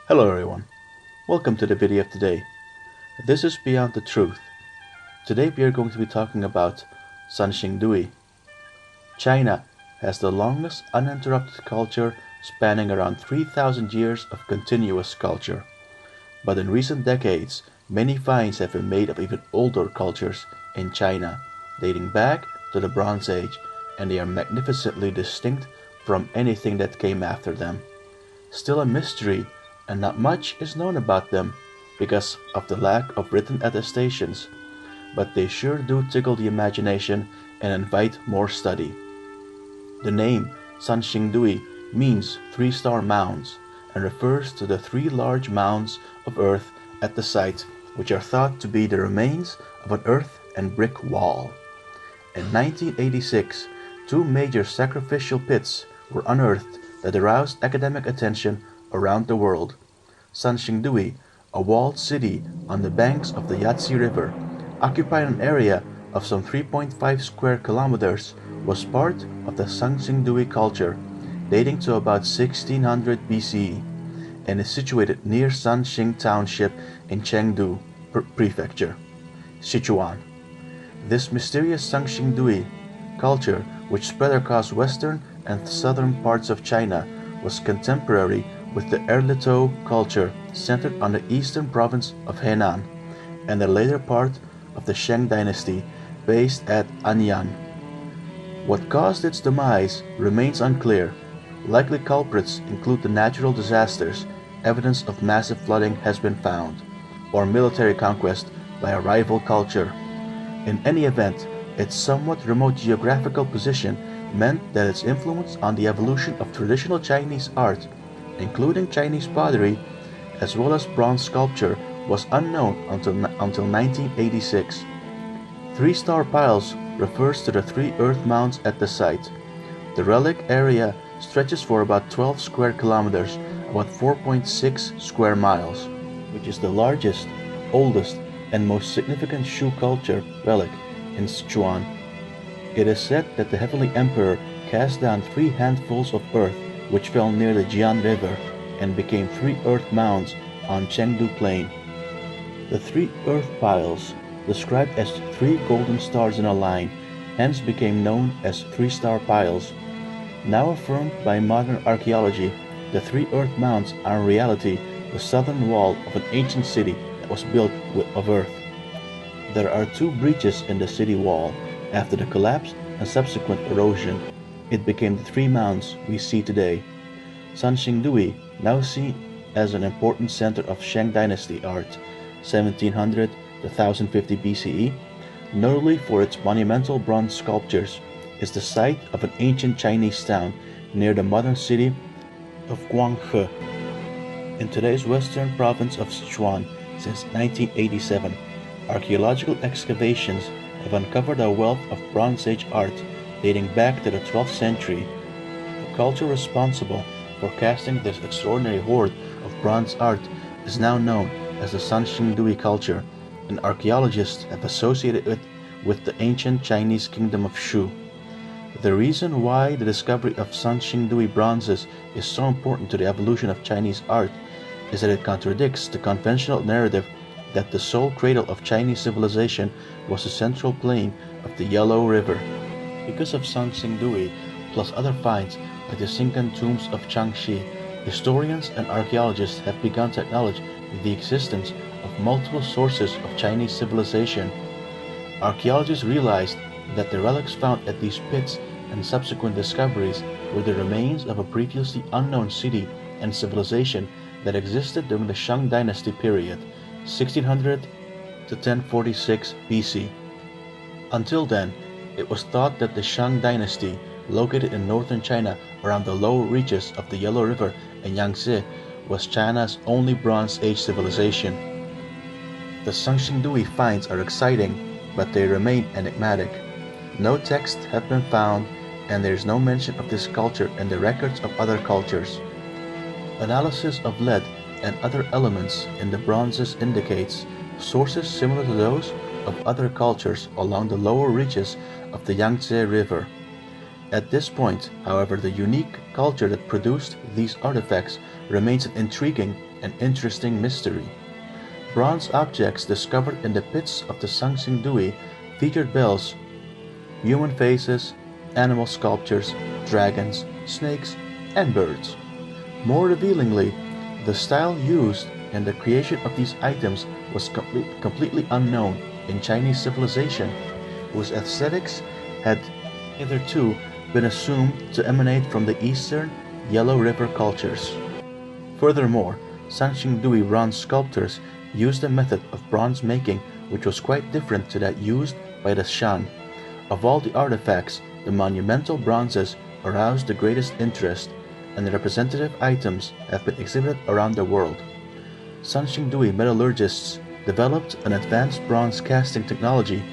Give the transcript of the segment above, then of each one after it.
Hello everyone, welcome to the video of today. This is Beyond the Truth. Today we are going to be talking about Sanxingdui. China has the longest uninterrupted culture spanning around 3,000 years of continuous culture. But in recent decades, many finds have been made of even older cultures in China, dating back to the Bronze Age, and they are magnificently distinct from anything that came after them. Still a mystery, and not much is known about them because of the lack of written attestations, but they sure do tickle the imagination and invite more study. The name Sanxingdui means three-star mounds and refers to the three large mounds of earth at the site, which are thought to be the remains of an earth and brick wall. In 1986, two major sacrificial pits were unearthed that aroused academic attention around the world. Sanxingdui, a walled city on the banks of the Yangtze River, occupied an area of some 3.5 square kilometers, was part of the Sanxingdui culture, dating to about 1600 BCE, and is situated near Sanxing Township in Chengdu Prefecture, Sichuan. This mysterious Sanxingdui culture, which spread across western and southern parts of China, was contemporary with the Erlitou culture centered on the eastern province of Henan and the later part of the Shang dynasty based at Anyan. What caused its demise remains unclear. Likely culprits include the natural disasters, evidence of massive flooding has been found, or military conquest by a rival culture. In any event, its somewhat remote geographical position meant that its influence on the evolution of traditional Chinese art, including Chinese pottery, as well as bronze sculpture, was unknown until 1986. Three-star piles refers to the three earth mounds at the site. The relic area stretches for about 12 square kilometers, about 4.6 square miles, which is the largest, oldest, and most significant Shu culture relic in Sichuan. It is said that the Heavenly Emperor cast down 3 handfuls of earth which fell near the Jian River and became 3 earth mounds on Chengdu Plain. The 3 earth piles, described as 3 golden stars in a line, hence became known as 3-star piles. Now affirmed by modern archaeology, the 3 earth mounds are in reality the southern wall of an ancient city that was built of earth. There are 2 breaches in the city wall. After the collapse and subsequent erosion, it became the 3 mounds we see today. Sanxingdui, now seen as an important center of Shang dynasty art, 1700 to 1050 BCE, notably for its monumental bronze sculptures, is the site of an ancient Chinese town near the modern city of Guanghe. In today's western province of Sichuan since 1987, archaeological excavations have uncovered a wealth of Bronze Age art dating back to the 12th century. The culture responsible for casting this extraordinary hoard of bronze art is now known as the Sanxingdui culture, and archaeologists have associated it with the ancient Chinese kingdom of Shu. The reason why the discovery of Sanxingdui bronzes is so important to the evolution of Chinese art is that it contradicts the conventional narrative that the sole cradle of Chinese civilization was the central plain of the Yellow River. Because of Sanxingdui, plus other finds like the Sinkan tombs of Changxi, historians and archaeologists have begun to acknowledge the existence of multiple sources of Chinese civilization. Archaeologists realized that the relics found at these pits and subsequent discoveries were the remains of a previously unknown city and civilization that existed during the Shang dynasty period, 1600 to 1046 BC. Until then, it was thought that the Shang dynasty, located in northern China around the lower reaches of the Yellow River and Yangtze, was China's only Bronze Age civilization. The Sanxingdui finds are exciting, but they remain enigmatic. No texts have been found, and there is no mention of this culture in the records of other cultures. Analysis of lead and other elements in the bronzes indicates sources similar to those of other cultures along the lower reaches of the Yangtze River. At this point, however, the unique culture that produced these artifacts remains an intriguing and interesting mystery. Bronze objects discovered in the pits of the Sanxingdui featured bells, human faces, animal sculptures, dragons, snakes, and birds. More revealingly, the style used in the creation of these items was completely unknown in Chinese civilization, whose aesthetics had hitherto been assumed to emanate from the eastern Yellow River cultures. Furthermore, Sanxingdui bronze sculptors used a method of bronze making which was quite different to that used by the Shan. Of all the artifacts, the monumental bronzes aroused the greatest interest, and the representative items have been exhibited around the world. Sanxingdui metallurgists developed an advanced bronze casting technology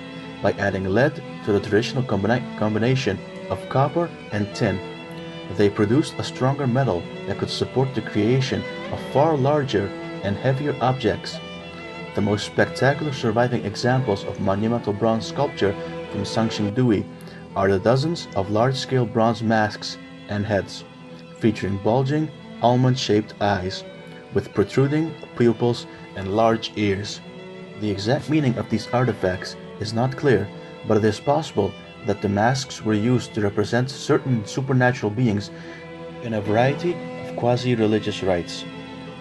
by adding lead to the traditional combination of copper and tin. They produced a stronger metal that could support the creation of far larger and heavier objects. The most spectacular surviving examples of monumental bronze sculpture from Sanxingdui are the dozens of large-scale bronze masks and heads, featuring bulging, almond-shaped eyes, with protruding pupils and large ears. The exact meaning of these artifacts is not clear, but it is possible that the masks were used to represent certain supernatural beings in a variety of quasi-religious rites.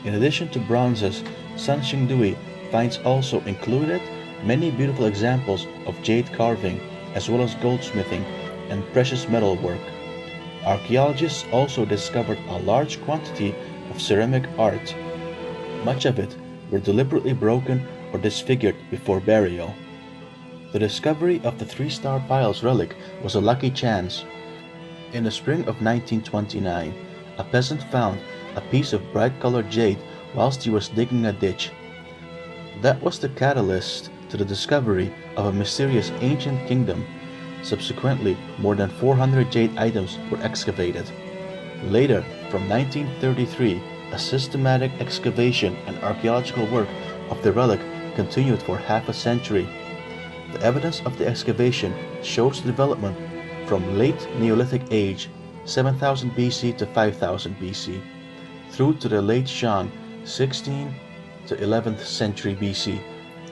In addition to bronzes, Sanxingdui finds also included many beautiful examples of jade carving, as well as goldsmithing and precious metal work. Archaeologists also discovered a large quantity of ceramic art. Much of it were deliberately broken or disfigured before burial. The discovery of the 3-star piles relic was a lucky chance. In the spring of 1929, a peasant found a piece of bright-colored jade whilst he was digging a ditch. That was the catalyst to the discovery of a mysterious ancient kingdom. Subsequently, more than 400 jade items were excavated. Later, from 1933, a systematic excavation and archaeological work of the relic continued for half a century. The evidence of the excavation shows the development from late Neolithic age, 7000 BC to 5000 BC, through to the late Shang, 16th to 11th century BC,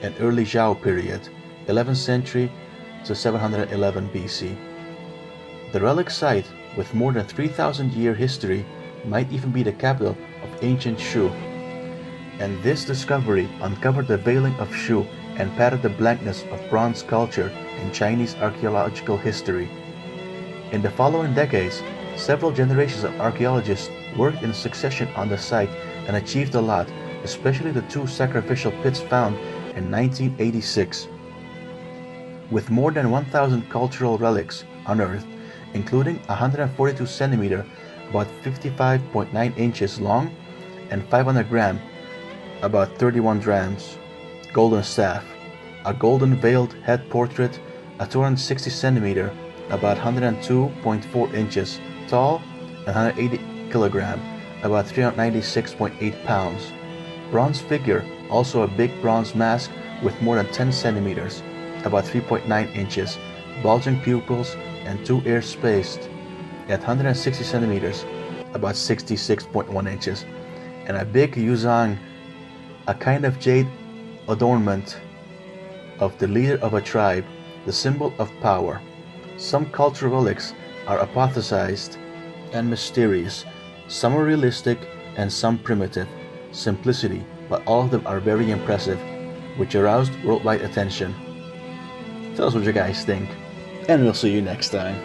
and early Zhou period, 11th century to 711 BC. The relic site, with more than 3,000-year history, might even be the capital of ancient Shu. And this discovery uncovered the veiling of Shu and padded the blankness of bronze culture in Chinese archaeological history. In the following decades, several generations of archaeologists worked in succession on the site and achieved a lot, especially the 2 sacrificial pits found in 1986. With more than 1,000 cultural relics unearthed, including 142 cm, about 55.9 inches long, and 500 gram, about 31 grams, golden staff, a golden veiled head portrait, a 260 cm, about 102.4 inches tall, and 180 kg, about 396.8 pounds. Bronze figure, also a big bronze mask with more than 10 centimeters, about 3.9 inches, bulging pupils, and 2 ears spaced at 160 centimeters, about 66.1 inches, and a big yuzhang, a kind of jade adornment of the leader of a tribe, the symbol of power. Some cultural relics are hypothesized and mysterious, some are realistic and some primitive, simplicity, but all of them are very impressive, which aroused worldwide attention. Tell us what you guys think, and we'll see you next time.